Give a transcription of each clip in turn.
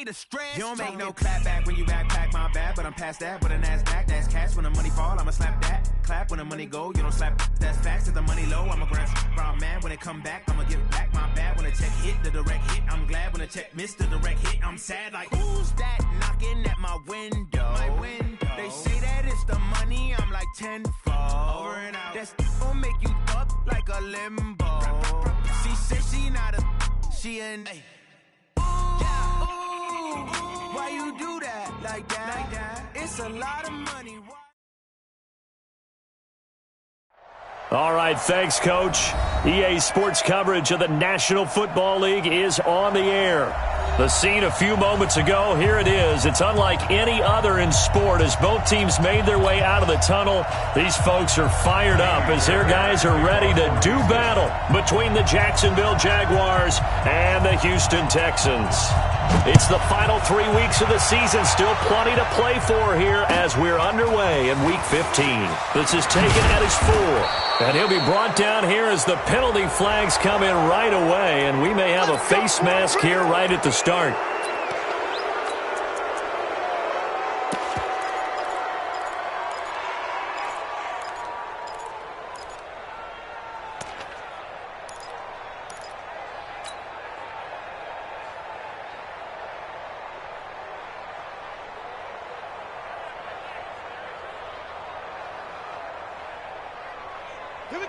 way to stress. You don't make no clap back when you backpack, my bad. But I'm past that with a NASDAQ, that's cash. When the money fall, I'ma slap that. Clap when the money go, you don't slap, that's facts. If the money low, I'ma grab I'm mad. When it come back, I'ma give back, my bad. When the check hit, the direct hit, I'm glad. When the check missed, the direct hit, I'm sad. Like, who's that knocking at my window? They say that it's the money, I'm like tenfold. Over and out. That's gon' make you up like a limbo. She said she not a, she an why you do that like that? It's a lot of money. All right, thanks, Coach. EA Sports coverage of the National Football League is on the air. The scene a few moments ago, here it is. It's unlike any other in sport as both teams made their way out of the tunnel. These folks are fired up as their guys are ready to do battle between the Jacksonville Jaguars and the Houston Texans. It's the final 3 weeks of the season. Still plenty to play for here as we're underway in Week 15. This is taken at his 4. And he'll be brought down here as the penalty flags come in right away. And we may have a face mask here right at the start.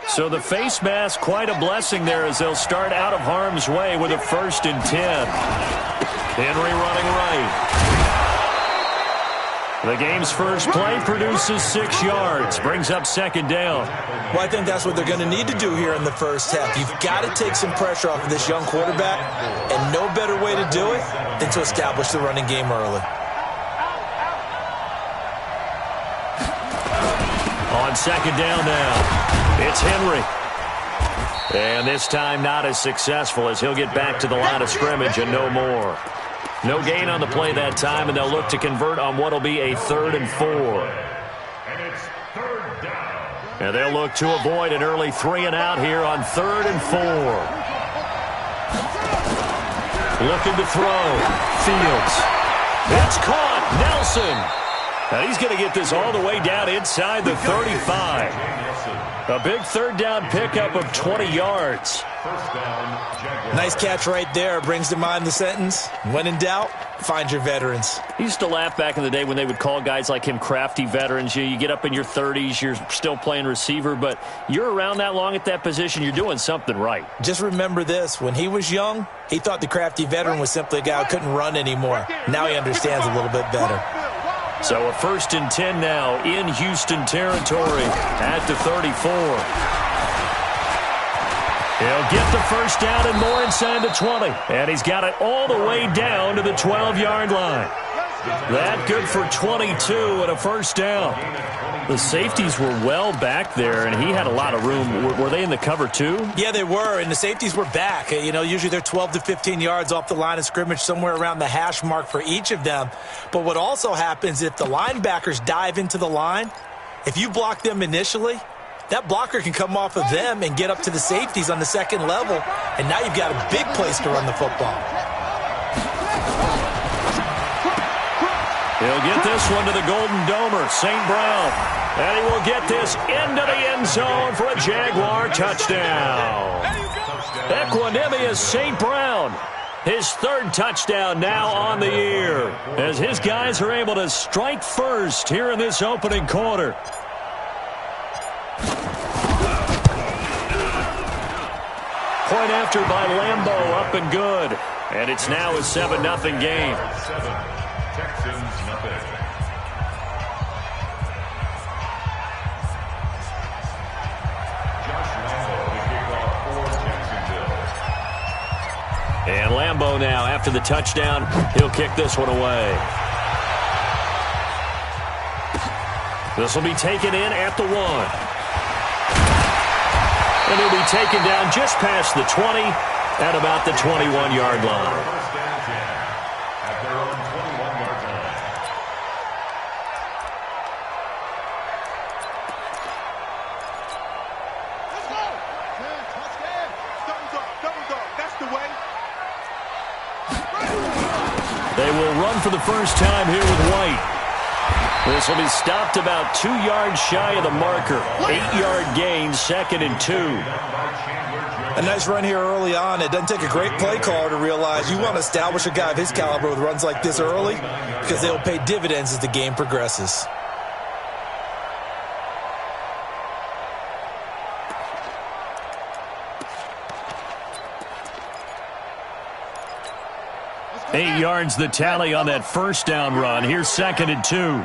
So the face mask, quite a blessing there as they'll start out of harm's way with a 1st and 10. Henry running right. The game's first play produces 6 yards, brings up 2nd down. Well, I think that's what they're going to need to do here in the first half. You've got to take some pressure off of this young quarterback, and no better way to do it than to establish the running game early. On 2nd down now. It's Henry. And this time not as successful as he'll get back to the line of scrimmage and no more. No gain on the play that time, and they'll look to convert on what will be a 3rd and 4. And it's 3rd down. And they'll look to avoid an early 3 and out here on 3rd and 4. Looking to throw. Fields. It's caught. Nelson. Now he's going to get this all the way down inside the 35. A big 3rd down pickup of 20 yards. First down, Jaguars. Nice catch right there. Brings to mind the sentence, when in doubt, find your veterans. He used to laugh back in the day when they would call guys like him crafty veterans. You get up in your 30s, you're still playing receiver, but you're around that long at that position, you're doing something right. Just remember this. When he was young, he thought the crafty veteran was simply a guy who couldn't run anymore. Now he understands a little bit better. So a 1st and 10 now in Houston territory at the 34. He'll get the 1st down and more inside the 20. And he's got it all the way down to the 12-yard line. That good for 22 and a 1st down. The safeties were well back there, and he had a lot of room. Were they in the cover too? Yeah, they were, and the safeties were back. You know, usually they're 12 to 15 yards off the line of scrimmage, somewhere around the hash mark for each of them. But what also happens if the linebackers dive into the line, if you block them initially, that blocker can come off of them and get up to the safeties on the 2nd level, and now you've got a big place to run the football. He'll get this one to the Golden Domer, St. Brown. And he will get this into the end zone for a Jaguar touchdown. Equanimous St. Brown. His 3rd touchdown now on the year as his guys are able to strike first here in this opening quarter. Point after by Lambeau, up and good. And it's now a 7-0 game. Texans, nothing. And Lambeau now, after the touchdown, he'll kick this one away. This will be taken in at the 1. And he'll be taken down just past the 20 at about the 21-yard line. First down 10 at their own 21-yard line. Let's go! Touchdown! Double dog, that's the way. They will run for the first time here with White. This will be stopped about 2 yards shy of the marker. 8-yard gain, 2nd and 2. A nice run here early on. It doesn't take a great play caller to realize you want to establish a guy of his caliber with runs like this early because they'll pay dividends as the game progresses. Eight yards the tally on that first down run. Here's 2nd and 2.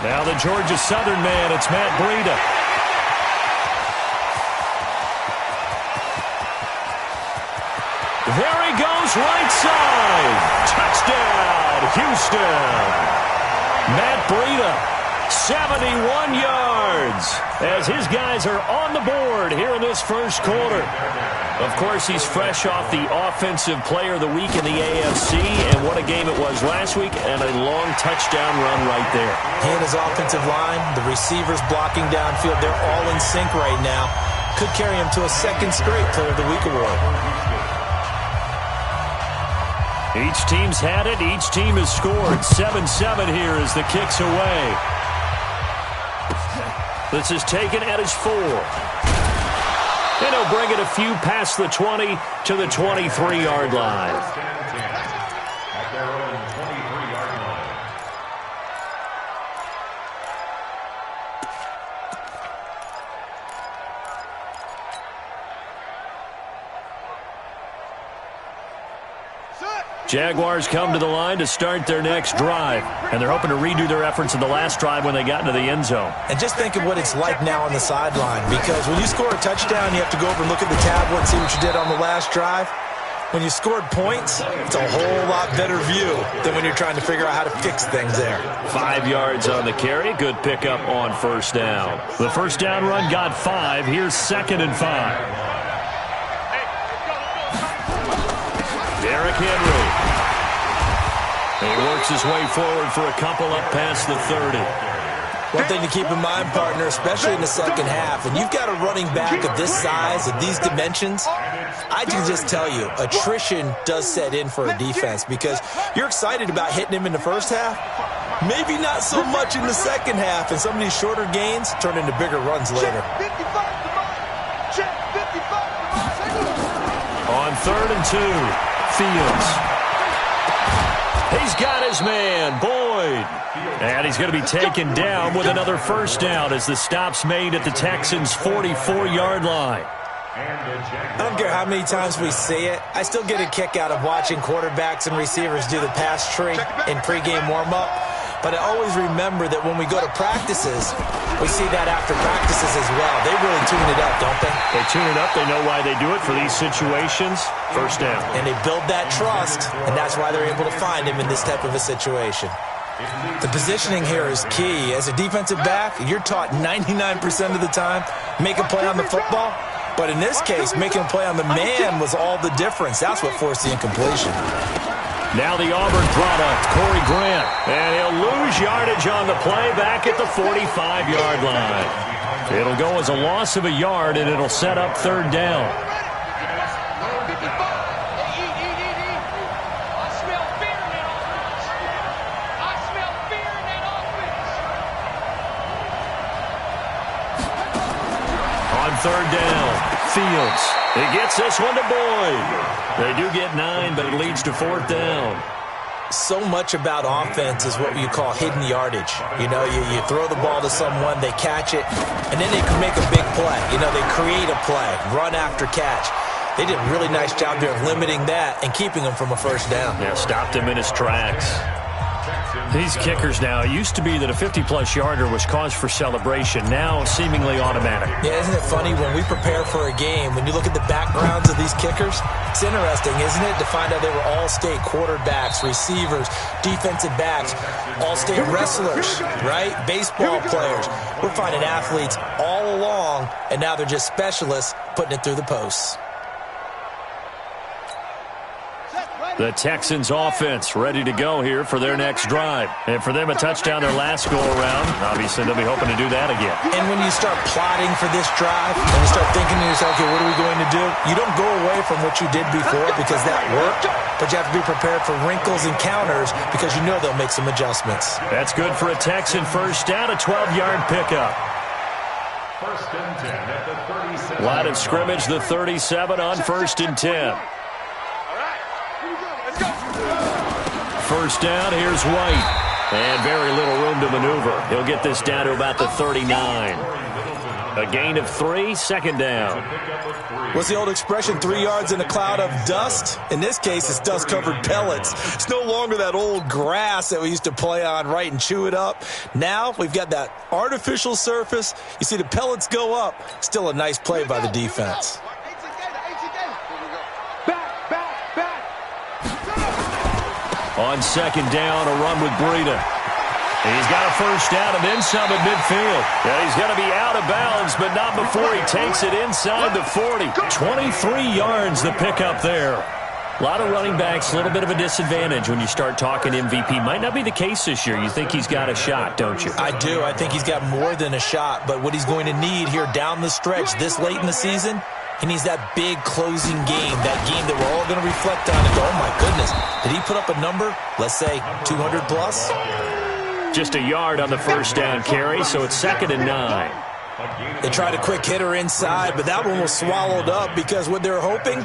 Now the Georgia Southern man, it's Matt Breida. There he goes, right side. Touchdown, Houston. Matt Breida, 71 yards, as his guys are on the board here in this first quarter. Of course, he's fresh off the Offensive Player of the Week in the AFC, and what a game it was last week, and a long touchdown run right there. He and his offensive line, the receivers blocking downfield, they're all in sync right now. Could carry him to a 2nd straight Player of the Week award. Each team's had it. Each team has scored. 7-7 here as the kick's away. This is taken at his 4. And he'll bring it a few past the 20 to the 23-yard line. At their own 23-yard line. Jaguars come to the line to start their next drive, and they're hoping to redo their efforts in the last drive when they got into the end zone. And just think of what it's like now on the sideline, because when you score a touchdown, you have to go over and look at the tablet and see what you did on the last drive. When you scored points, it's a whole lot better view than when you're trying to figure out how to fix things there. 5 yards on the carry. Good pickup on first down. The first down run got 5. Here's 2nd and 5. Derrick Henry. He works his way forward for a couple up past the 30. One thing to keep in mind, partner, especially in the second half, and you've got a running back of this size, of these dimensions, I can just tell you, attrition does set in for a defense because you're excited about hitting him in the first half, maybe not so much in the second half, and some of these shorter gains turn into bigger runs later. On 3rd and 2, Fields. He's got his man, Boyd. And he's going to be taken down with another first down as the stop's made at the Texans' 44-yard line. I don't care how many times we see it. I still get a kick out of watching quarterbacks and receivers do the pass tree in pregame warm-up. But I always remember that when we go to practices, we see that after practices as well. They really tune it up, don't they? They tune it up. They know why they do it for these situations. First down. And they build that trust, and that's why they're able to find him in this type of a situation. The positioning here is key. As a defensive back, you're taught 99% of the time, make a play on the football. But in this case, making a play on the man was all the difference. That's what forced the incompletion. Now the Auburn product, Corey Grant. And he'll lose yardage on the play back at the 45-yard line. It'll go as a loss of a yard, and it'll set up 3rd down. On 3rd down, Fields. He gets this one to Boyd. They do get 9, but it leads to 4th down. So much about offense is what you call hidden yardage. You know, you throw the ball to someone, they catch it, and then they can make a big play. You know, they create a play, run after catch. They did a really nice job there of limiting that and keeping him from a first down. Yeah, stopped him in his tracks. These kickers now, it used to be that a 50-plus yarder was cause for celebration, now seemingly automatic. Yeah, isn't it funny when we prepare for a game, when you look at the backgrounds of these kickers, it's interesting, isn't it, to find out they were all-state quarterbacks, receivers, defensive backs, all-state wrestlers, right? Baseball players. We're finding athletes all along, and now they're just specialists putting it through the posts. The Texans offense ready to go here for their next drive. And for them, a touchdown their last go-around. Obviously, they'll be hoping to do that again. And when you start plotting for this drive, and you start thinking to yourself, okay, what are we going to do? You don't go away from what you did before because that worked, but you have to be prepared for wrinkles and counters because you know they'll make some adjustments. That's good for a Texan first down, a 12-yard pickup. First and 10 at the 37. Line of scrimmage, the 37 on first and 10. First down, here's White. And very little room to maneuver. He'll get this down to about the 39. A gain of 3, second down. What's the old expression, 3 yards in a cloud of dust? In this case, it's dust-covered pellets. It's no longer that old grass that we used to play on, right, and chew it up. Now we've got that artificial surface. You see the pellets go up. Still a nice play by the defense. On second down, a run with Breida. He's got a first down and then some at midfield. Yeah, he's going to be out of bounds, but not before he takes it inside the 40. 23 yards the pickup there. A lot of running backs, a little bit of a disadvantage when you start talking MVP. Might not be the case this year. You think he's got a shot, don't you? I do. I think he's got more than a shot, but what he's going to need here down the stretch this late in the season, he needs that big closing game, that game that we're all going to reflect on and go, oh, my goodness, did he put up a number, let's say 200 plus? Just a yard on the first down carry, so it's second and 9. They tried a quick hitter inside, but that one was swallowed up because what they're hoping,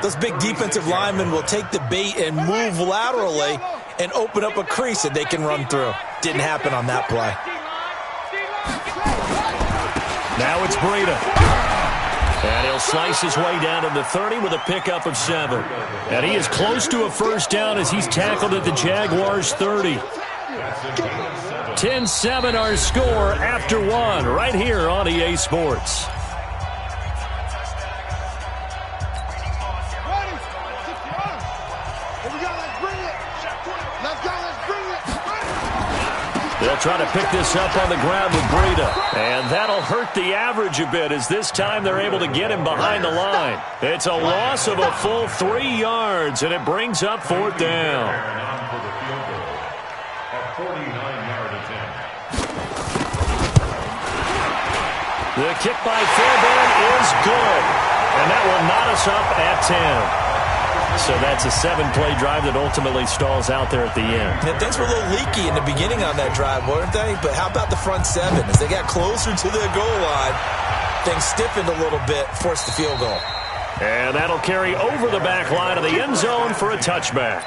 those big defensive linemen will take the bait and move laterally and open up a crease that they can run through. Didn't happen on that play. Now it's Breida. And he'll slice his way down to the 30 with a pickup of 7. And he is close to a first down as he's tackled at the Jaguars' 30. 10-7 our score after 1 right here on EA Sports. They'll try to pick this up on the ground with Breida. And that'll hurt the average a bit as this time they're able to get him behind the line. It's a loss of a full 3 yards, and it brings up fourth down. The kick by Fairbairn is good. And that will knot us up at 10. So that's a 7-play drive that ultimately stalls out there at the end. Yeah, things were a little leaky in the beginning on that drive, weren't they? But how about the front 7? As they got closer to the goal line, things stiffened a little bit, forced the field goal. And that'll carry over the back line of the end zone for a touchback.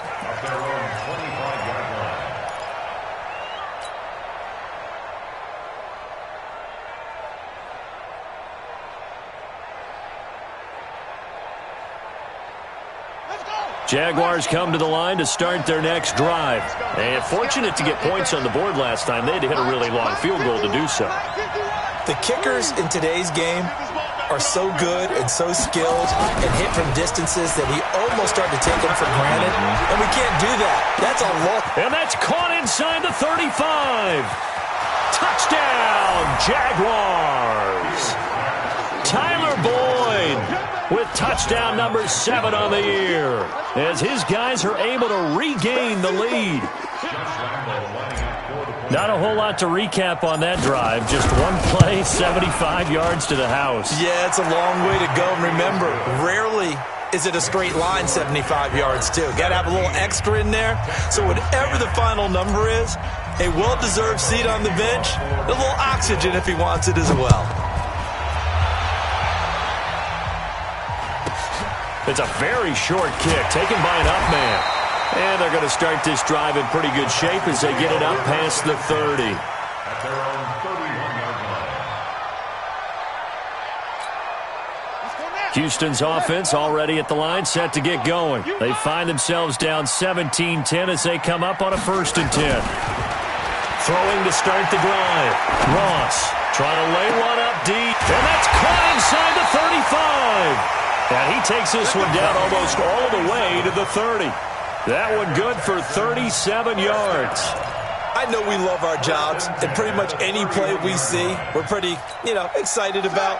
Jaguars come to the line to start their next drive. And fortunate to get points on the board last time. They had to hit a really long field goal to do so. The kickers in today's game are so good and so skilled and hit from distances that we almost start to take them for granted. And we can't do that. That's a look. And that's caught inside the 35. Touchdown, Jaguars. Tyler Boyd with touchdown number 7 on the year, as his guys are able to regain the lead. Not a whole lot to recap on that drive. Just one play, 75 yards to the house. Yeah, it's a long way to go. And remember, rarely is it a straight line 75 yards, too. Got to have a little extra in there. So whatever the final number is, a well-deserved seat on the bench, a little oxygen if he wants it as well. It's a very short kick taken by an up man. And they're going to start this drive in pretty good shape as they get it up past the 30. At their own 31-yard line. Houston's offense already at the line, set to get going. They find themselves down 17-10 as they come up on a 1st and 10. Throwing to start the drive. Ross trying to lay one up deep. And that's caught inside the 35. And he takes this one down almost all the way to the 30. That one good for 37 yards. I know we love our jobs, and pretty much any play we see, we're pretty, excited about.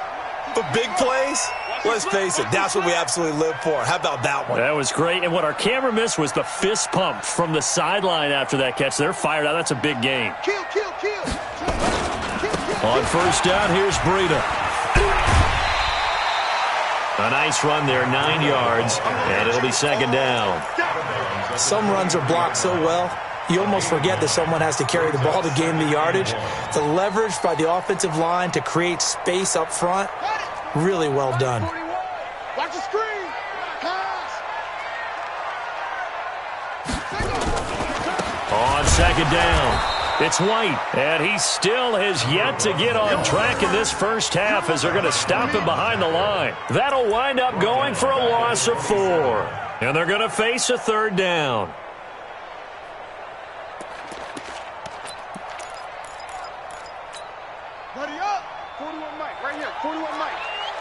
But big plays, Let's face it, that's what we absolutely live for. How about that one? That was great. And what our camera missed was the fist pump from the sideline after that catch. They're fired out. That's a big gain. Kill. On first down, here's Breida. A nice run there, 9 yards, and it'll be second down. Some runs are blocked so well, you almost forget that someone has to carry the ball to gain the yardage. The leverage by the offensive line to create space up front, really well done. Watch the screen. Pass. On second down, it's White, and he still has yet to get on track in this first half as they're going to stop him behind the line. That'll wind up going for a loss of 4, and they're going to face a third down. Buddy up. 41 Mike, right here. 41 Mike.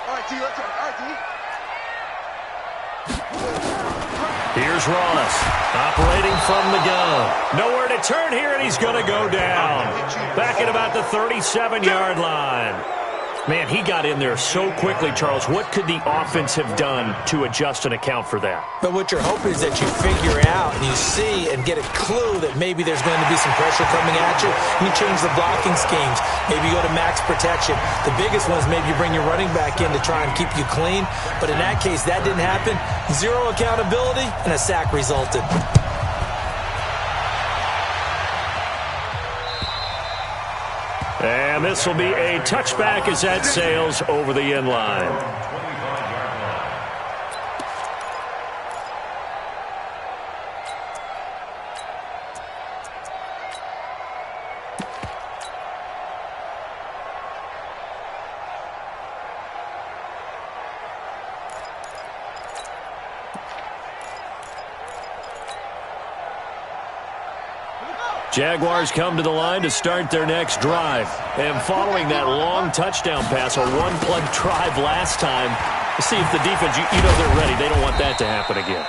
All right, T, let's go. All right, T. Here's Ross, operating from the gun. Nowhere to turn here, and he's going to go down. Back at about the 37-yard line. Man, he got in there so quickly, Charles. What could the offense have done to adjust and account for that? But what you're hoping is that you figure out and you see and get a clue that maybe there's going to be some pressure coming at you. You change the blocking schemes. Maybe you go to max protection. The biggest one is maybe you bring your running back in to try and keep you clean. But in that case, that didn't happen. 0 accountability, and a sack resulted. And this will be a touchback as that sails over the end line. Jaguars come to the line to start their next drive. And following that long touchdown pass, a one-play drive last time, see if the defense, you know they're ready. They don't want that to happen again.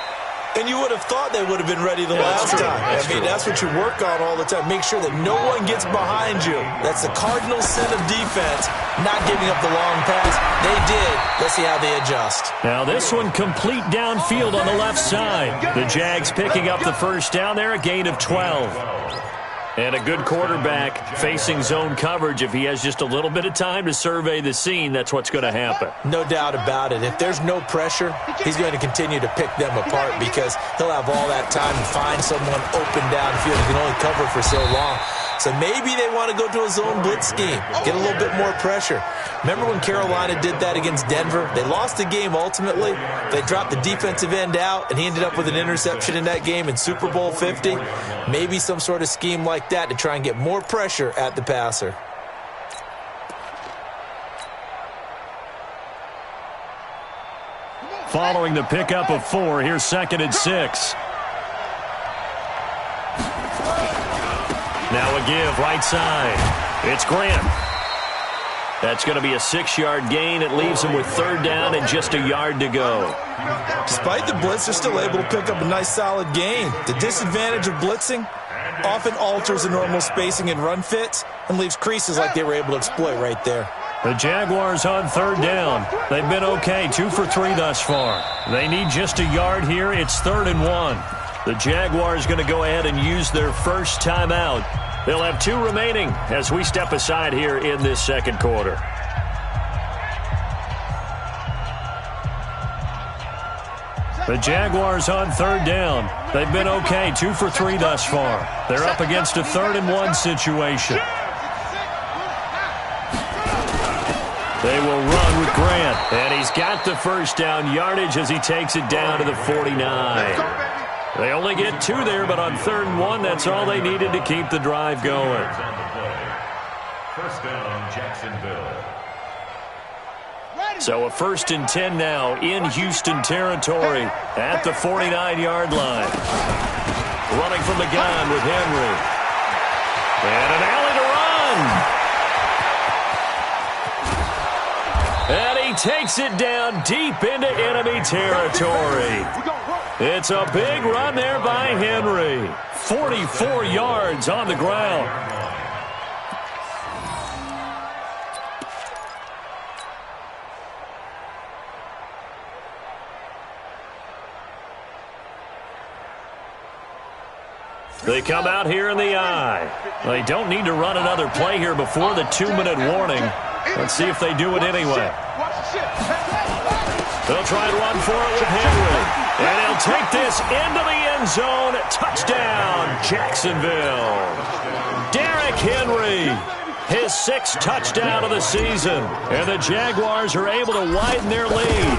And you would have thought they would have been ready the last time. That's what you work on all the time. Make sure that no one gets behind you. That's the cardinal sin of defense, not giving up the long pass. They did. Let's see how they adjust. Now this one complete downfield on the left side. The Jags picking up the first down there, a gain of 12. And a good quarterback facing zone coverage. If he has just a little bit of time to survey the scene, that's what's going to happen. No doubt about it. If there's no pressure, he's going to continue to pick them apart because he'll have all that time to find someone open downfield. He can only cover for so long. So maybe they want to go to a zone blitz scheme, get a little bit more pressure. Remember when Carolina did that against Denver? They lost the game ultimately. They dropped the defensive end out, and he ended up with an interception in that game in Super Bowl 50. Maybe some sort of scheme like that to try and get more pressure at the passer. Following the pickup of 4, here's 2nd and 6. Now a give, right side. It's Grant. That's going to be a 6-yard gain. It leaves him with 3rd down and just a yard to go. Despite the blitz, they're still able to pick up a nice solid gain. The disadvantage of blitzing often alters the normal spacing and run fits and leaves creases like they were able to exploit right there. The Jaguars on 3rd down. They've been okay, 2 for 3 thus far. They need just a yard here. It's 3rd and 1. The Jaguars going to go ahead and use their first timeout. They'll have 2 remaining as we step aside here in this second quarter. The Jaguars on 3rd down. They've been okay, 2 for 3 thus far. They're up against a 3rd and 1 situation. They will run with Grant, and he's got the first down yardage as he takes it down to the 49. They only get 2 there, but on 3rd and 1, that's all they needed to keep the drive going. First down, Jacksonville. So a 1st and 10 now in Houston territory at the 49-yard line. Running from the gun with Henry. And an alley to run. And he takes it down deep into enemy territory. It's a big run there by Henry. 44 yards on the ground. They come out here in the eye. They don't need to run another play here before the 2-minute warning. Let's see if they do it anyway. They'll try and run for it with Henry. And he'll take this into the end zone. Touchdown, Jacksonville. Derrick Henry, his 6th touchdown of the season. And the Jaguars are able to widen their lead.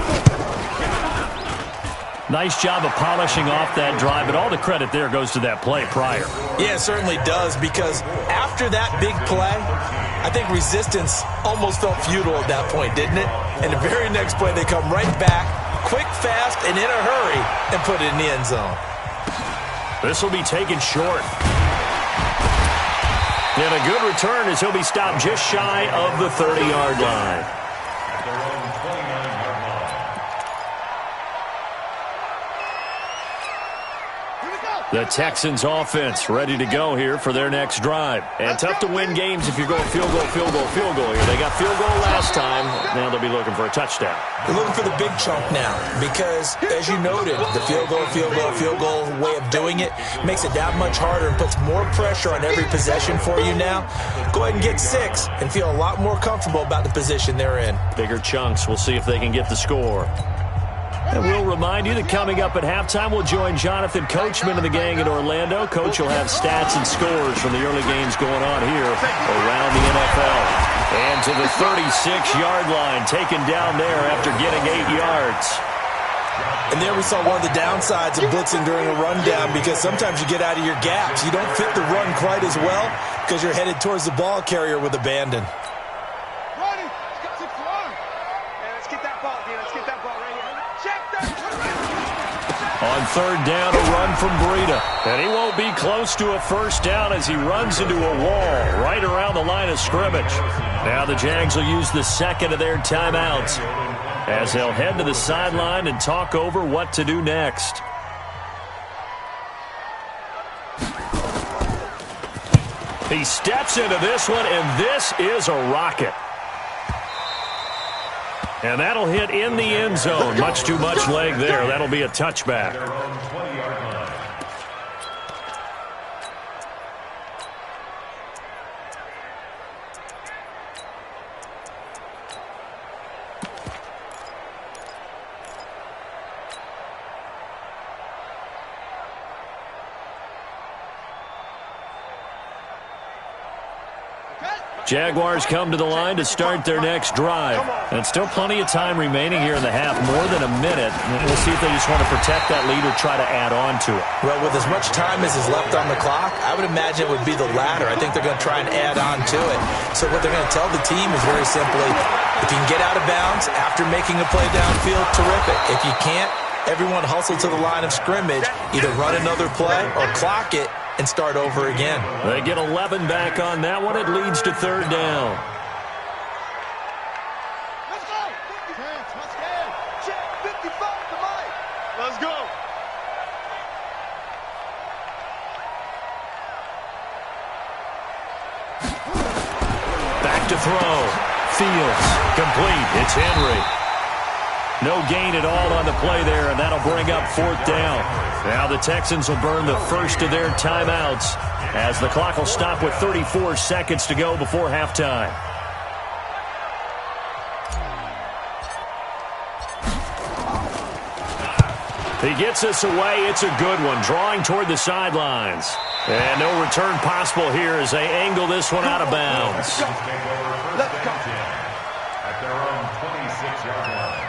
Nice job of polishing off that drive, but all the credit there goes to that play prior. Yeah, it certainly does, because after that big play, I think resistance almost felt futile at that point, didn't it? And the very next play, they come right back, quick, fast, and in a hurry, and put it in the end zone. This will be taken short. And a good return as he'll be stopped just shy of the 30-yard line. The Texans offense ready to go here for their next drive. And tough to win games if you're going field goal, field goal, field goal here. They got field goal last time. Now they'll be looking for a touchdown. They're looking for the big chunk now because, as you noted, the field goal way of doing it makes it that much harder and puts more pressure on every possession for you now. Go ahead and get 6 and feel a lot more comfortable about the position they're in. Bigger chunks. We'll see if they can get the score. And we'll remind you that coming up at halftime, we'll join Jonathan Coachman and the gang in Orlando. Coach will have stats and scores from the early games going on here around the NFL. And to the 36-yard line, taken down there after getting 8 yards. And there we saw one of the downsides of blitzing during a rundown, because sometimes you get out of your gaps. You don't fit the run quite as well because you're headed towards the ball carrier with abandon. On 3rd down, a run from Breida. And he won't be close to a first down as he runs into a wall right around the line of scrimmage. Now the Jags will use the 2nd of their timeouts as they'll head to the sideline and talk over what to do next. He steps into this one, and this is a rocket. And that'll hit in the end zone. Much too much leg there. That'll be a touchback. Jaguars come to the line to start their next drive. And still plenty of time remaining here in the half, more than a minute. And we'll see if they just want to protect that lead or try to add on to it. Well, with as much time as is left on the clock, I would imagine it would be the latter. I think they're going to try and add on to it. So what they're going to tell the team is very simply, if you can get out of bounds after making a play downfield, terrific. If you can't, everyone hustle to the line of scrimmage, either run another play or clock it and start over again. They get 11 back on that one. It leads to 3rd down. Let's go. Check 55 to Mike. Let's go. Back to throw. Fields. Complete. It's Henry. No gain at all on the play there, and that'll bring up 4th down. Now the Texans will burn the first of their timeouts as the clock will stop with 34 seconds to go before halftime. He gets us away. It's a good one, drawing toward the sidelines. And no return possible here as they angle this one out of bounds. Let's go. At their own 26-yard line.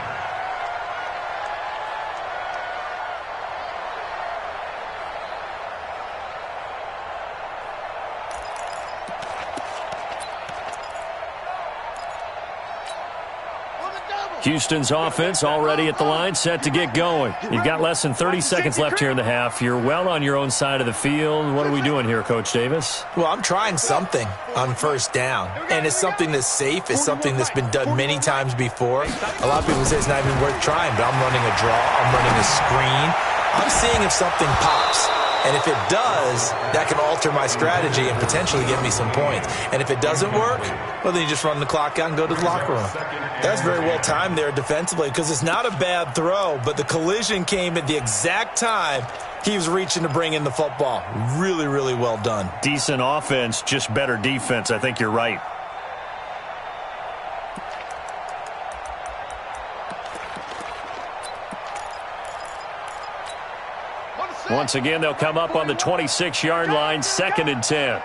Houston's offense already at the line, set to get going. You've got less than 30 seconds left here in the half. You're well on your own side of the field. What are we doing here, Coach Davis? Well, I'm trying something on 1st down, and it's something that's safe. It's something that's been done many times before. A lot of people say it's not even worth trying, but I'm running a draw. I'm running a screen. I'm seeing if something pops. And if it does, that can alter my strategy and potentially get me some points. And if it doesn't work, well, then you just run the clock out and go to the locker room. That's very well timed there defensively because it's not a bad throw, but the collision came at the exact time He was reaching to bring in the football. Really, really well done. Decent offense, just better defense. I think you're right. Once again, they'll come up on the 26-yard line, 2nd and 10.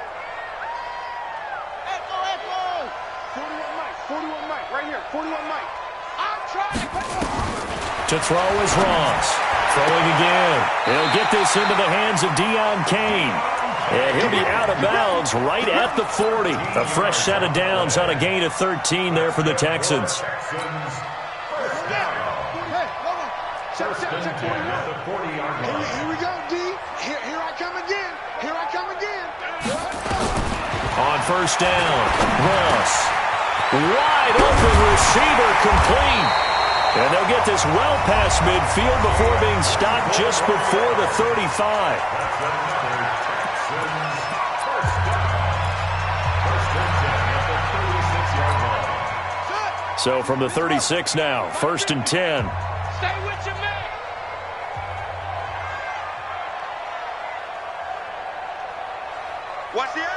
To throw is Ross. Throwing again. He'll get this into the hands of Deion Kane. And he'll be out of bounds right at the 40. A fresh set of downs on a gain of 13 there for the Texans. Here we go, D. Here I come again. Here I come again. On first down, Ross. Wide open receiver complete. And they'll get this well past midfield before being stopped just before the 35. So from the 36 now, 1st and 10. Stay with your man. Watch the edge.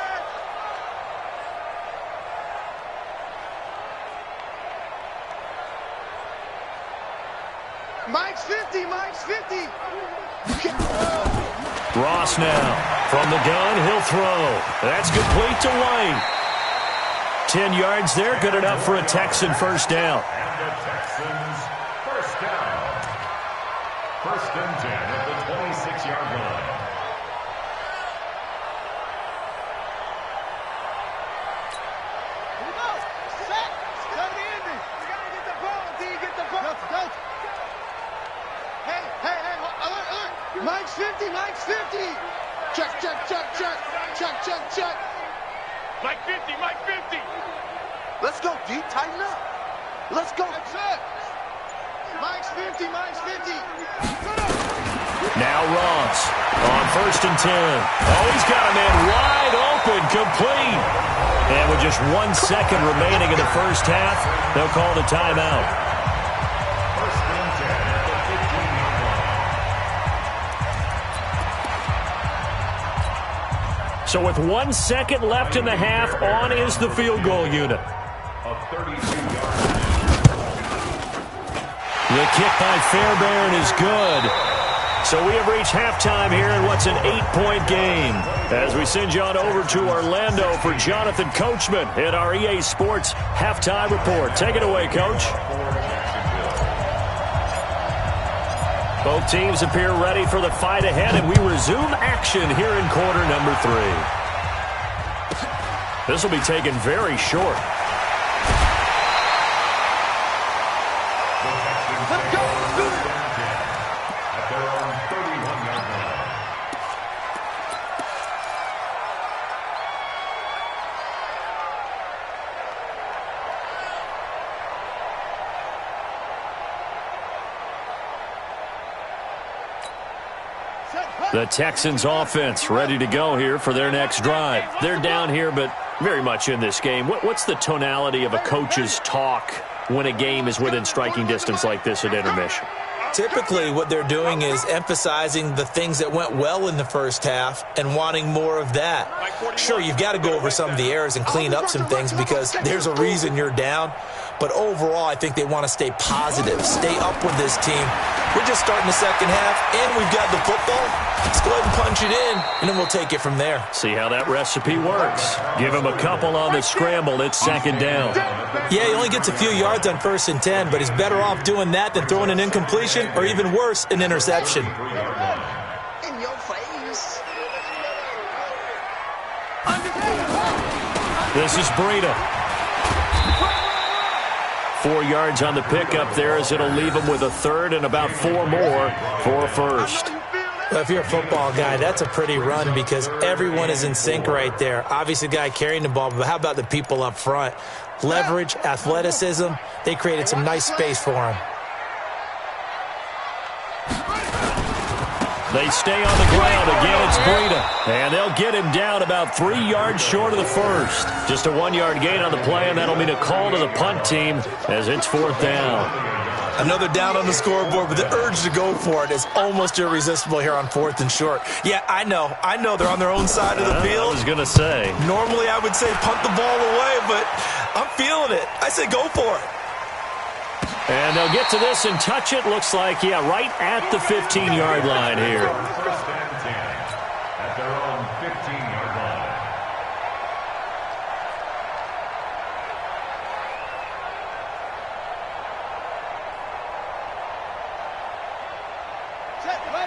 Mike's 50, Mike's 50. Ross now. From the gun, he'll throw. That's complete to White. 10 yards there, good enough for a Texan first down. And the Texans first down. 1st and 10 at the 26-yard line. Here we go. Set. Set the ending. You gotta get the ball, D. Get the ball. Go. Hey. Alert. Mike's 50, Mike's 50. Check. Mike 50. Let's go, D. Tighten up. Let's go. That's it. Mike's 50. Now Ross on 1st and 10. Oh, he's got a man wide open, complete. And with just 1 second remaining in the first half, they'll call the timeout. 1st and 10 at the 15-yard line. So with 1 second left in the half, on is the field goal unit. A 32-yard. The kick by Fairbairn is good. So we have reached halftime here in what's an 8-point game. As we send you on over to Orlando for Jonathan Coachman in our EA Sports Halftime Report. Take it away, Coach. Both teams appear ready for the fight ahead, and we resume action here in quarter number 3. This will be taken very short. Let's go. At their own 31-yard line. The Texans offense ready to go here for their next drive. They're down here, but very much in this game. What's the tonality of a coach's talk when a game is within striking distance like this at intermission? Typically, what they're doing is emphasizing the things that went well in the first half and wanting more of that. Sure, you've got to go over some of the errors and clean up some things because there's a reason you're down. But overall, I think they want to stay positive, stay up with this team. We're just starting the second half, and we've got the football. Let's go ahead and punch it in, and then we'll take it from there. See how that recipe works. Give him a couple on the scramble. It's second down. Yeah, he only gets a few yards on 1st and 10, but he's better off doing that than throwing an incompletion or even worse, an interception. In your face. This is Breida. 4 yards on the pickup there as it'll leave him with a third and about 4 more for a first. Well, if you're a football guy, that's a pretty run because everyone is in sync right there. Obviously, the guy carrying the ball, but how about the people up front? Leverage, athleticism, they created some nice space for him. They stay on the ground. Again, it's Breida. And they'll get him down about 3 yards short of the first. Just a 1 yard gain on the play, and that'll mean a call to the punt team as it's 4th down. I know they're down on the scoreboard, but the urge to go for it is almost irresistible here on 4th and short. Yeah, I know they're on their own side of the field. I was going to say. Normally I would say punt the ball away, but I'm feeling it. I say go for it. And they'll get to this and touch it. Looks like, yeah, right at the 15-yard line here. First and 10 at their own 15-yard line.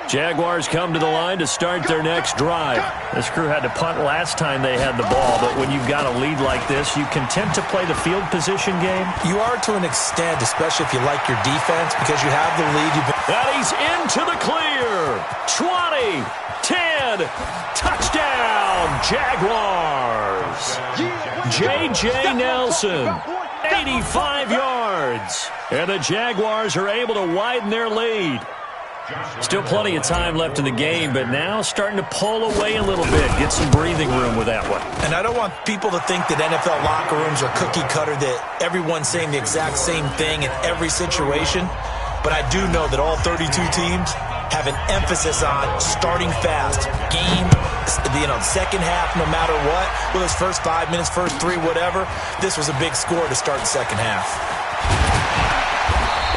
Jaguars come to the line to start their next drive. This crew had to punt last time they had the ball, but when you've got a lead like this, you content to play the field position game? You are to an extent, especially if you like your defense, because you have the lead. And he's into the clear. 20, 10, touchdown, Jaguars. J.J. Nelson, 85 yards. And the Jaguars are able to widen their lead. Still plenty of time left in the game, but now starting to pull away a little bit. Get some breathing room with that one. And I don't want people to think that NFL locker rooms are cookie cutter, that everyone's saying the exact same thing in every situation. But I do know that all 32 teams have an emphasis on starting fast. Game, second half, no matter what. Whether it's first 5 minutes, first 3, whatever. This was a big score to start the second half.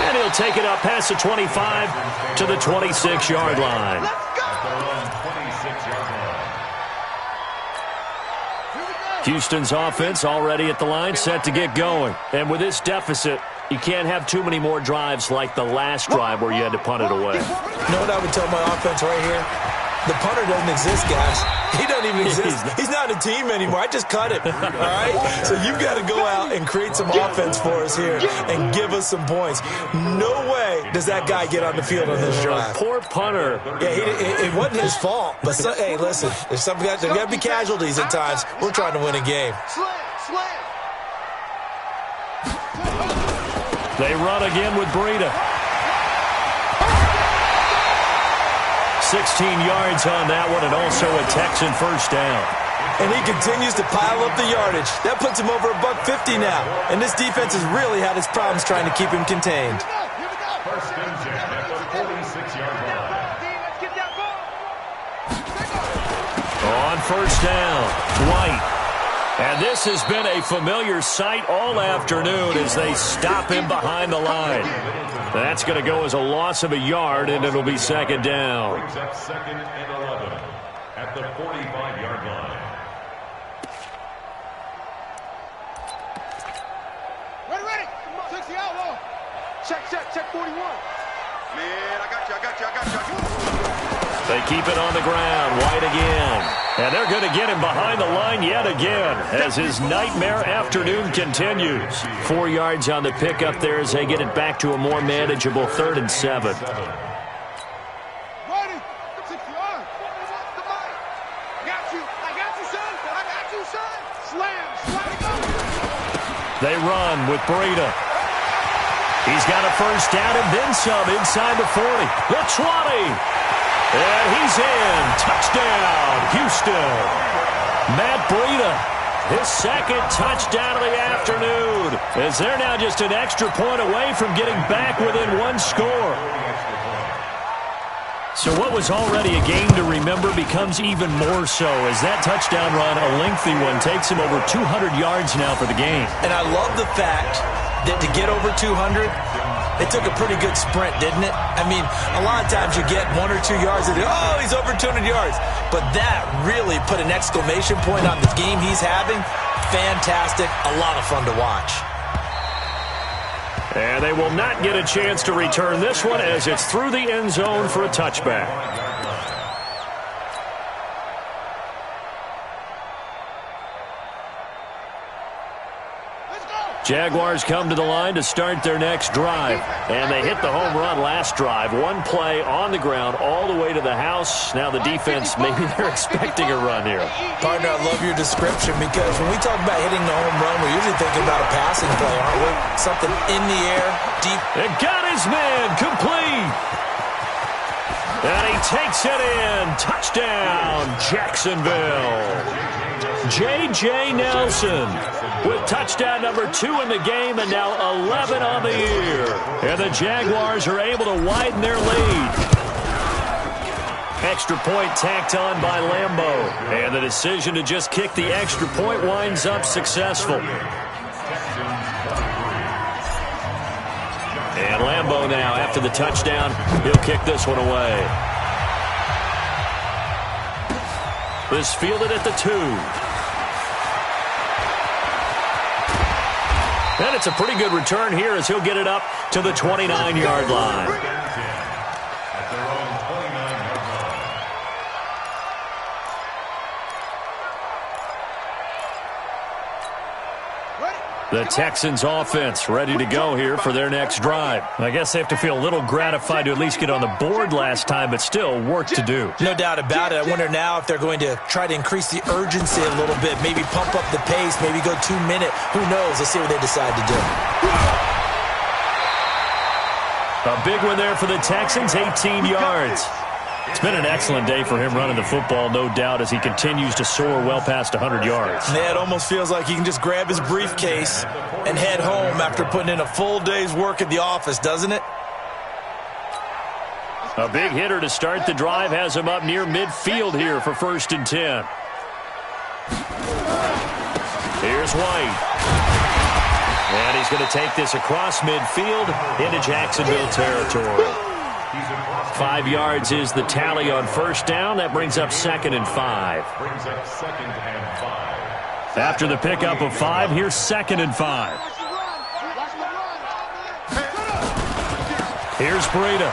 And he'll take it up past the 25 to the 26-yard line. Houston's offense already at the line, set to get going. And with this deficit, you can't have too many more drives like the last drive where you had to punt it away. You know what I would tell my offense right here? The punter doesn't exist, guys. He doesn't even exist. He's not a team anymore. I just cut him, all right? So you've got to go out and create some offense for us here and give us some points. No way does that guy get on the field on this drive. Poor punter. Yeah, it wasn't his fault. But, hey, listen, there's got to be casualties at times. We're trying to win a game. They run again with Breida. 16 yards on that one, and also a Texan first down. And he continues to pile up the yardage. That puts him over $150 now. And this defense has really had its problems trying to keep him contained. First and 10 at the 46-yard line. On first down, White. And this has been a familiar sight all afternoon as they stop him behind the line. That's going to go as a loss of a yard, and it'll be second down. Brings up second and 11 at the 45-yard line. Ready. 60 out, check 41. Man, I got you. They keep it on the ground. White again. And they're going to get him behind the line yet again as his nightmare afternoon continues. 4 yards on the pickup there as they get it back to a more manageable 3rd and 7. Ready. 60 yards. I got you, son. Slam. They run with Breida. He's got a first down and then some inside the 40. The 20. And he's in. Touchdown, Houston. Matt Breida, his second touchdown of the afternoon, as they're now just an extra point away from getting back within one score. So what was already a game to remember becomes even more so as that touchdown run, a lengthy one, takes him over 200 yards now for the game. And I love the fact that to get over 200, it took a pretty good sprint, didn't it? I mean, a lot of times you get 1 or 2 yards and oh, he's over 200 yards. But that really put an exclamation point on the game he's having. Fantastic. A lot of fun to watch. And they will not get a chance to return this one as it's through the end zone for a touchback. Jaguars come to the line to start their next drive. And they hit the home run last drive. One play on the ground all the way to the house. Now the defense, maybe they're expecting a run here. Partner, I love your description because when we talk about hitting the home run, we're usually thinking about a passing play, aren't we? Something in the air, deep. It got his man complete. And he takes it in. Touchdown, Jacksonville. J.J. Nelson. with touchdown number 2 in the game and now 11 on the year. And the Jaguars are able to widen their lead. Extra point tacked on by Lambeau. And the decision to just kick the extra point winds up successful. And Lambeau now, after the touchdown, he'll kick this one away. This fielded at the 2. And it's a pretty good return here as he'll get it up to the 29-yard line. The Texans offense ready to go here for their next drive. I guess they have to feel a little gratified to at least get on the board last time, but still work to do. No doubt about it. I wonder now if they're going to try to increase the urgency a little bit, maybe pump up the pace, maybe go 2 minute. Who knows? Let's see what they decide to do. A big one there for the Texans, 18 yards. It's been an excellent day for him running the football, no doubt, as he continues to soar well past 100 yards. Yeah, it almost feels like he can just grab his briefcase and head home after putting in a full day's work at the office, doesn't it? A big hitter to start the drive has him up near midfield here for 1st and 10. Here's White. And he's going to take this across midfield into Jacksonville territory. 5 yards is the tally on 1st down. That brings up 2nd and 5. After the pickup of 5, here's 2nd and 5. Here's Breida.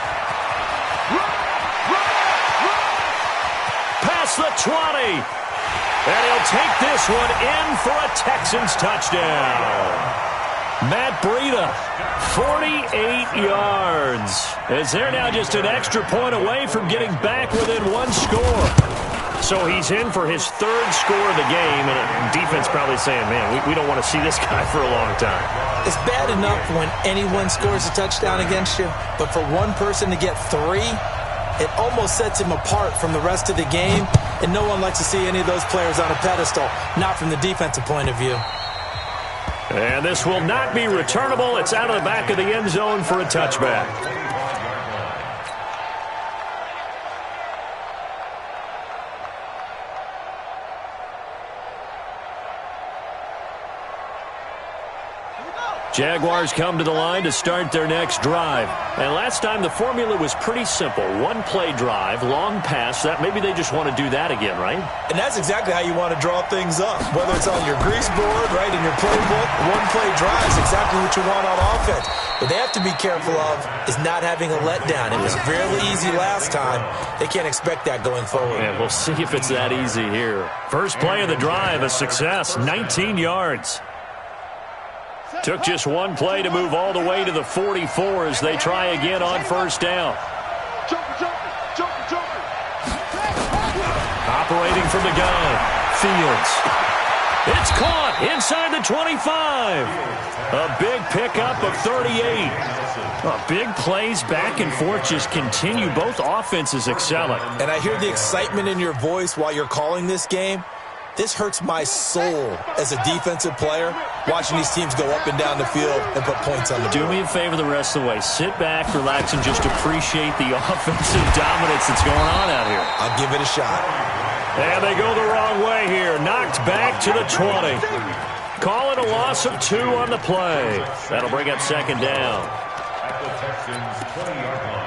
Past the 20. And he'll take this one in for a Texans touchdown. Matt Breida, 48 yards. As they're now just an extra point away from getting back within 1 score. So he's in for his 3rd score of the game, and the defense probably saying, man, we don't want to see this guy for a long time. It's bad enough when anyone scores a touchdown against you, but for one person to get 3, it almost sets him apart from the rest of the game, and no one likes to see any of those players on a pedestal, not from the defensive point of view. And this will not be returnable. It's out of the back of the end zone for a touchback. Jaguars come to the line to start their next drive. And last time the formula was pretty simple. 1-play drive, long pass. That maybe they just want to do that again, right? And that's exactly how you want to draw things up. Whether it's on your grease board, right, in your playbook, 1-play drive is exactly what you want on offense. What they have to be careful of is not having a letdown. It was fairly easy last time. They can't expect that going forward. Yeah, we'll see if it's that easy here. First play of the drive, a success, 19 yards. Took just 1 play to move all the way to the 44 as they try again on 1st down. Operating from the gun, Fields. It's caught inside the 25. A big pickup of 38. Big plays back and forth just continue. Both offenses excelling. And I hear the excitement in your voice while you're calling this game. This hurts my soul as a defensive player, watching these teams go up and down the field and put points on the board. Do me a favor the rest of the way. Sit back, relax, and just appreciate the offensive dominance that's going on out here. I'll give it a shot. And they go the wrong way here. Knocked back to the 20. Call it a loss of 2 on the play. That'll bring up 2nd down. At the Texans' 20-yard line.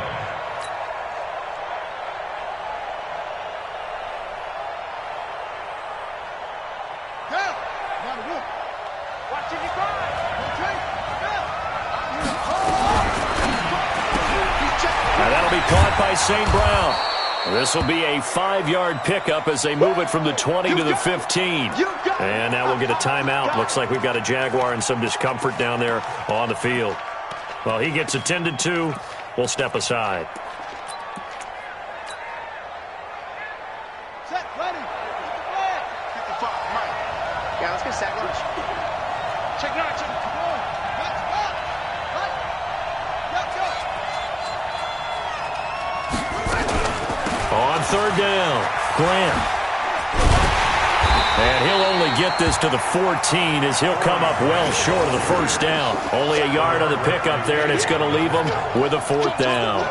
Caught by St. Brown. This will be a 5-yard pickup as they move it from the 20 to the 15. And now we'll get a timeout. Looks like we've got a Jaguar in some discomfort down there on the field. Well, he gets attended to. We'll step aside. Set, ready. Yeah, let's get sack lunch. Check it out, check it out. Come on. Let's go. On 3rd down, Grant. And he'll only get this to the 14 as he'll come up well short of the first down. Only a yard on the pickup there, and it's going to leave him with a 4th down.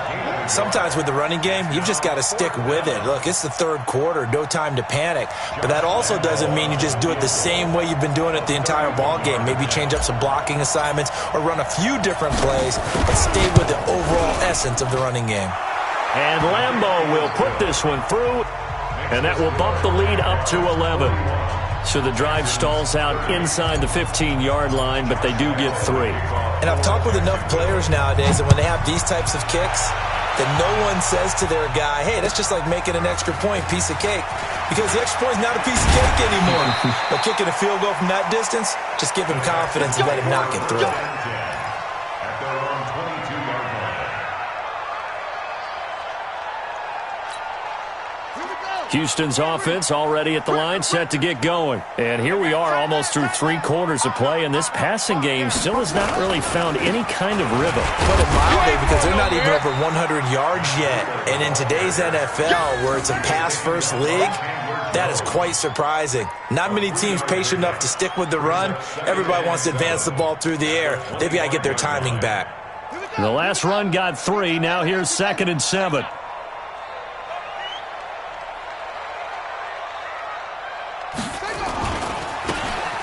Sometimes with the running game, you've just got to stick with it. Look, it's the 3rd quarter, no time to panic. But that also doesn't mean you just do it the same way you've been doing it the entire ball game. Maybe change up some blocking assignments or run a few different plays, but stay with the overall essence of the running game. And Lambeau will put this one through, and that will bump the lead up to 11. So the drive stalls out inside the 15-yard line, but they do get 3. And I've talked with enough players nowadays that when they have these types of kicks, that no one says to their guy, hey, that's just like making an extra point, piece of cake. Because the extra point is not a piece of cake anymore. But kicking a field goal from that distance, just give him confidence and let him knock it through. At their own 22-yard line. Houston's offense already at the line, set to get going. And here we are almost through 3 quarters of play, and this passing game still has not really found any kind of rhythm. Put it mildly, because they're not even over 100 yards yet. And in today's NFL, where it's a pass-first league, that is quite surprising. Not many teams patient enough to stick with the run. Everybody wants to advance the ball through the air. They've got to get their timing back. The last run got 3. Now here's 2nd and 7.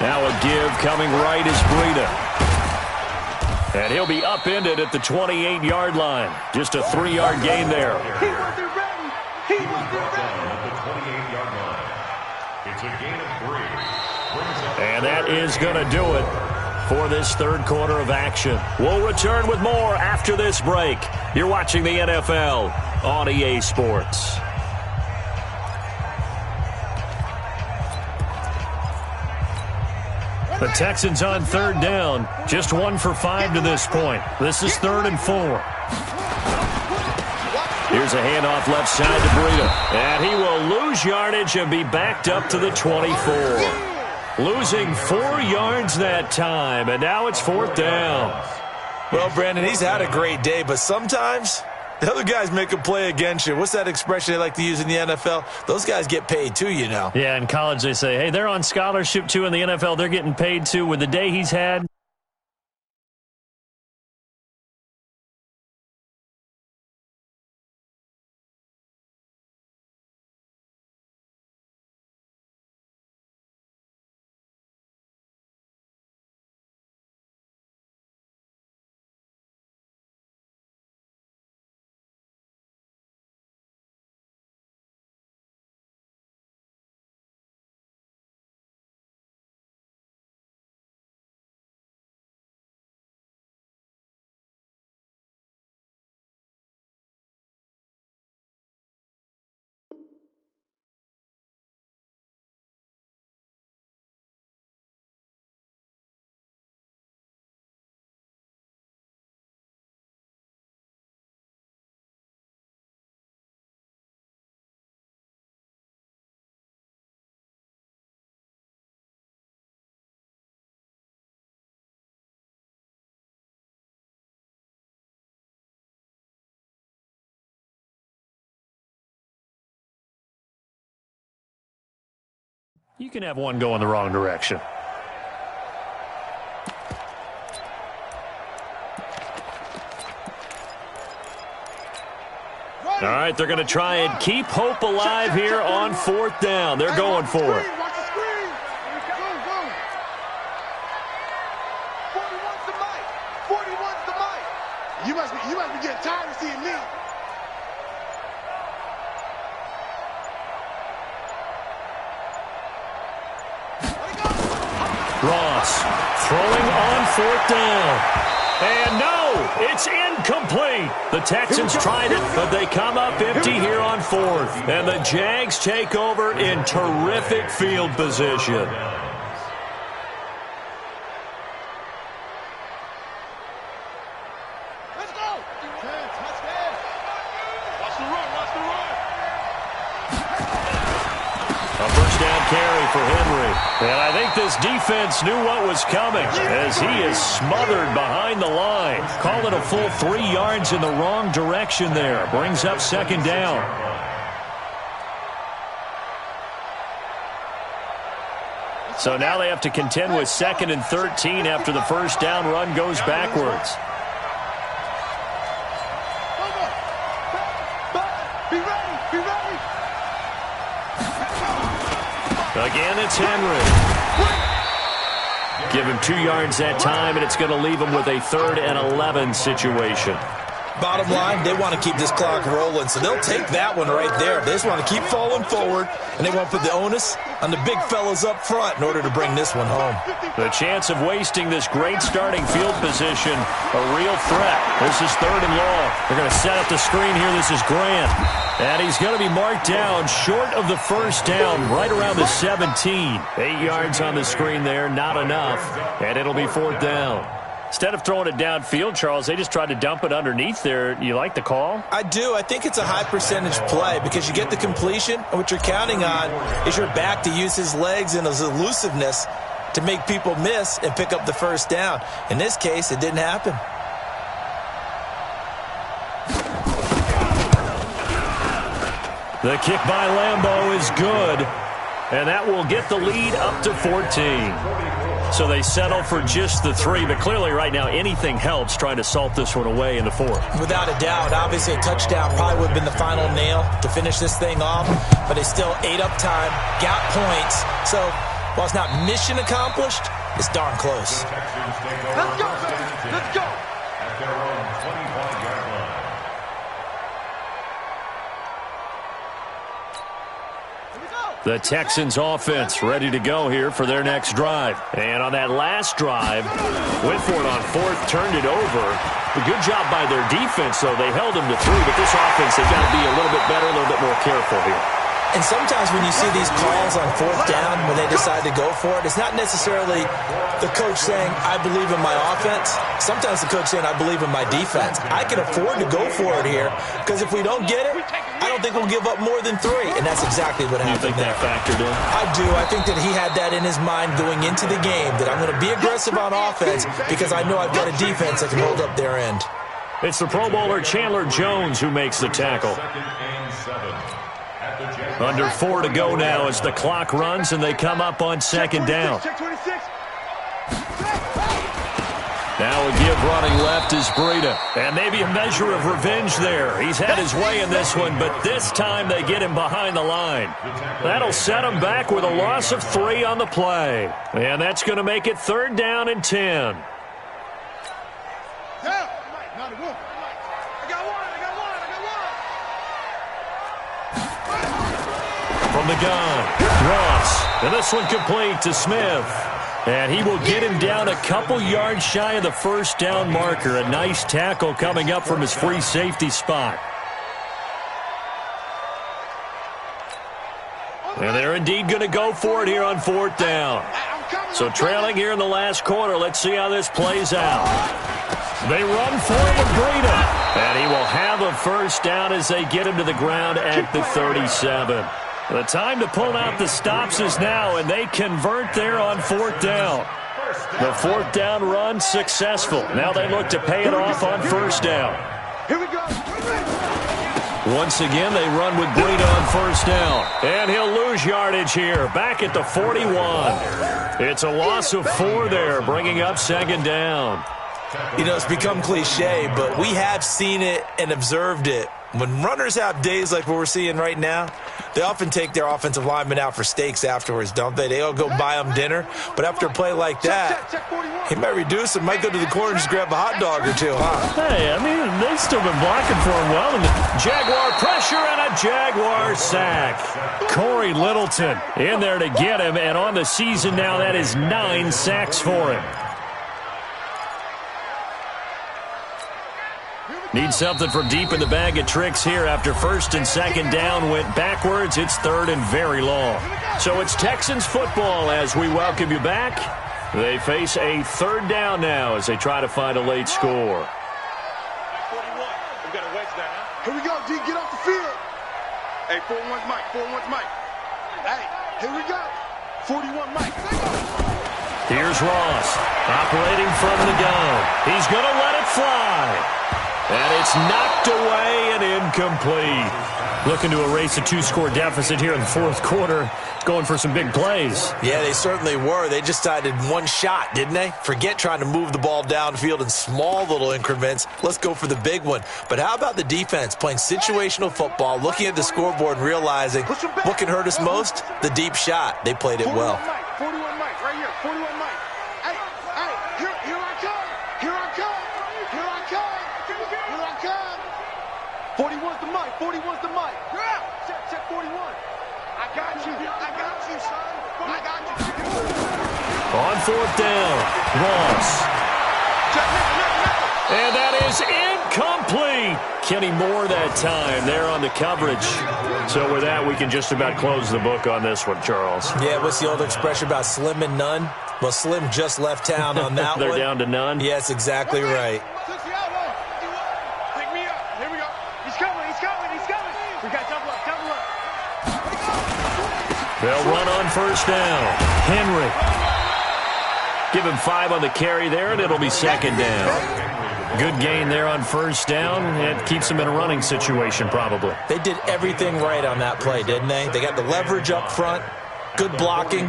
Now a give coming right is Breida. And he'll be upended at the 28-yard line. Just a 3-yard gain there. He wasn't ready. He wasn't ready. At the 28-yard line. It's a gain of 3. And that is going to do it for this 3rd quarter of action. We'll return with more after this break. You're watching the NFL on EA Sports. The Texans on 3rd down. Just 1 for 5 to this point. This is 3rd and 4. Here's a handoff left side to Breida. And he will lose yardage and be backed up to the 24. Losing 4 yards that time, and now it's 4th down. Well, Brandon, he's had a great day, but sometimes the other guys make a play against you. What's that expression they like to use in the NFL? Those guys get paid too, you know. Yeah, in college they say, hey, they're on scholarship too. In the NFL, they're getting paid too. With the day he's had, you can have one go in the wrong direction. All right, they're going to try and keep hope alive here on 4th down. They're going for it. Watch the screen. Go, go. 41's the mic. 41's the mic. You must be getting tired of seeing me. Ross throwing on 4th down. And no, it's incomplete. The Texans tried it, but they come up empty here on 4th. And the Jags take over in terrific field position. Let's go. Touchdown. Watch the run. Watch the run. A first down carry for Henry. And I think this defense knew what was coming as he is smothered behind the line. Call it a full 3 yards in the wrong direction there. Brings up 2nd down. Let's So now they have to contend with 2nd and 13 after the first down run goes backwards. Again, it's Henry. Give him 2 yards that time, and it's going to leave him with a 3rd and 11 situation. Bottom line, they want to keep this clock rolling, so they'll take that one right there. They just want to keep falling forward, and they want to put the onus on the big fellas up front in order to bring this one home. The chance of wasting this great starting field position, a real threat. This is 3rd and long. They're going to set up the screen here. This is Grant. And he's going to be marked down short of the first down, right around the 17. 8 yards on the screen there, not enough. And it'll be 4th down. Instead of throwing it downfield, Charles, they just tried to dump it underneath there. You like the call? I do. I think it's a high percentage play because you get the completion, and what you're counting on is your back to use his legs and his elusiveness to make people miss and pick up the first down. In this case, it didn't happen. The kick by Lambeau is good, and that will get the lead up to 14. So they settle for just the 3, but clearly right now anything helps trying to salt this one away in the 4th. Without a doubt. Obviously a touchdown probably would have been the final nail to finish this thing off, but they still ate up time, got points. So while it's not mission accomplished, it's darn close. Let's go, let's go. At their own 25-yard line. The Texans offense ready to go here for their next drive. And on that last drive, went for it on 4th, turned it over. A good job by their defense, though. They held them to 3, but this offense, they've got to be a little bit better, a little bit more careful here. And sometimes when you see these calls on 4th down, when they decide to go for it, it's not necessarily the coach saying, I believe in my offense. Sometimes the coach saying, I believe in my defense. I can afford to go for it here because if we don't get it, I don't think we'll give up more than 3. And that's exactly what happened. You think that factored in? I do. I think that he had that in his mind going into the game, that I'm going to be aggressive on offense because I know I've got a defense that can hold up their end. It's the Pro Bowler Chandler Jones who makes the tackle. 2nd and 7. Under 4 to go now as the clock runs and they come up on 2nd down. Now a give running left is Breida. And maybe a measure of revenge there. He's had his way in this one, but this time they get him behind the line. That'll set him back with a loss of 3 on the play. And that's going to make it 3rd down and 10. From the gun, Ross, and this one complete to Smith. And he will get him down a couple yards shy of the first down marker. A nice tackle coming up from his free safety spot. And they're indeed going to go for it here on 4th down. So trailing here in the last quarter, let's see how this plays out. They run for it with Breida. And he will have a first down as they get him to the ground at the 37. The time to pull out the stops is now, and they convert there on 4th down. The 4th down run successful. Now they look to pay it off on 1st down. Here we go. Once again, they run with Breida on 1st down. And he'll lose yardage here, back at the 41. It's a loss of 4 there, bringing up 2nd down. You know, it's become cliche, but we have seen it and observed it. When runners have days like what we're seeing right now, they often take their offensive linemen out for steaks afterwards, don't they? They all go buy them dinner. But after a play like that, he might reduce it, might go to the corner and just grab a hot dog or 2, huh? Hey, I mean, they've still been blocking for him well. And the Jaguar pressure and a Jaguar sack. Corey Littleton in there to get him. And on the season now, that is 9 sacks for him. Need something from deep in the bag of tricks here after 1st and 2nd down went backwards. It's 3rd and very long. So it's Texans football as we welcome you back. They face a 3rd down now as they try to find a late score. 41. We've got a wedge there, huh? Here we go, D. Get off the field. Hey, 41's Mike. 41's Mike. Hey, here we go. 41 Mike. Here's Ross operating from the gun. He's going to let it fly. And it's knocked away and incomplete. Looking to erase a 2-score deficit here in the fourth quarter. Going for some big plays. Yeah, they certainly were. They just decided one shot, didn't they? Forget trying to move the ball downfield in small little increments. Let's go for the big one. But how about the defense playing situational football, looking at the scoreboard and realizing what can hurt us most? The deep shot. They played it well. 41 Mike, right here. 41 Mike. Hey, here I come. Here I come. Here I come. Here I come. 41's the Mike. 41's the Mike. You're out. Check 41. I got you. I got you, son. I got you. On fourth down, Ross. And that is incomplete. Kenny Moore that time there on the coverage. So with that, we can just about close the book on this one, Charles. Yeah, what's the old expression about slim and none? Well, Slim just left town on that They're one. down to none? Yes, exactly right. Pick me up. Here we go. He's coming. He's coming. He's coming. We got double up. Double up. They'll run on first down. Henry. Give him 5 on the carry there, and it'll be second down. Good gain there on first down. It keeps them in a running situation, probably. They did everything right on that play, didn't they? They got the leverage up front, good blocking,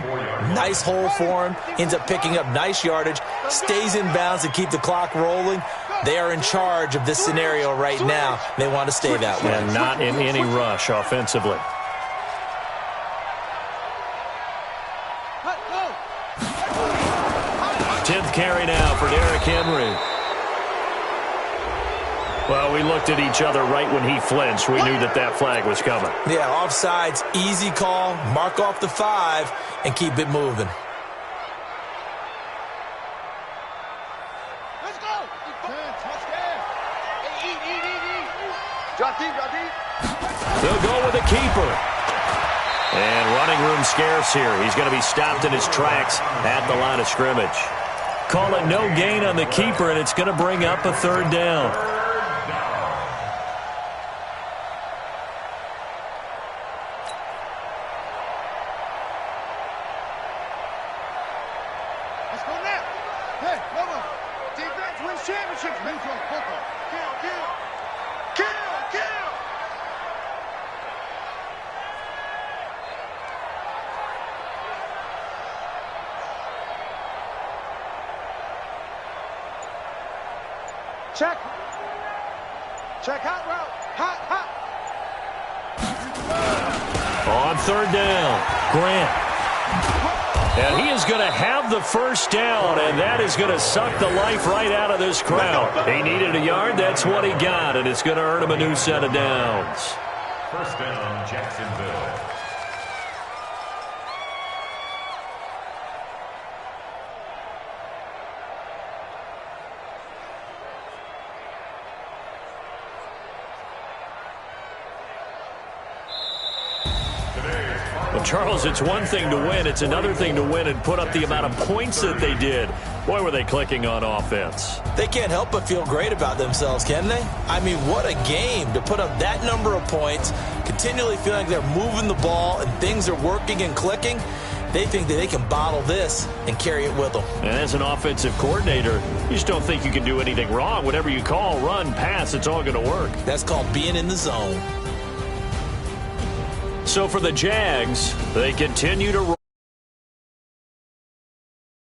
nice hole for him, ends up picking up nice yardage, stays in bounds to keep the clock rolling. They are in charge of this scenario right now. They want to stay that way. And not in any rush offensively. Tenth carry now for Derrick Henry. Well, we looked at each other right when he flinched. We knew that that flag was coming. Yeah, offsides, easy call, mark off the 5, and keep it moving. Let's go. Touchdown. Eat. Drop deep. They'll go with a keeper. And running room scarce here. He's going to be stopped in his tracks at the line of scrimmage. Call it no gain on the keeper, and it's going to bring up a third down. Let's go now. Hey, come on. Defense wins championships. Neutral football. Kill. Check hot route. Hot. On third down, Grant. And he is going to have the first down, and that is going to suck the life right out of this crowd. He needed a yard. That's what he got, and it's going to earn him a new set of downs. First down, Jacksonville. Well, Charles, it's one thing to win. It's another thing to win and put up the amount of points that they did. Boy, were they clicking on offense. They can't help but feel great about themselves, can they? I mean, what a game to put up that number of points, continually feeling like they're moving the ball and things are working and clicking. They think that they can bottle this and carry it with them. And as an offensive coordinator, you just don't think you can do anything wrong. Whatever you call, run, pass, it's all going to work. That's called being in the zone. So for the Jags, they continue to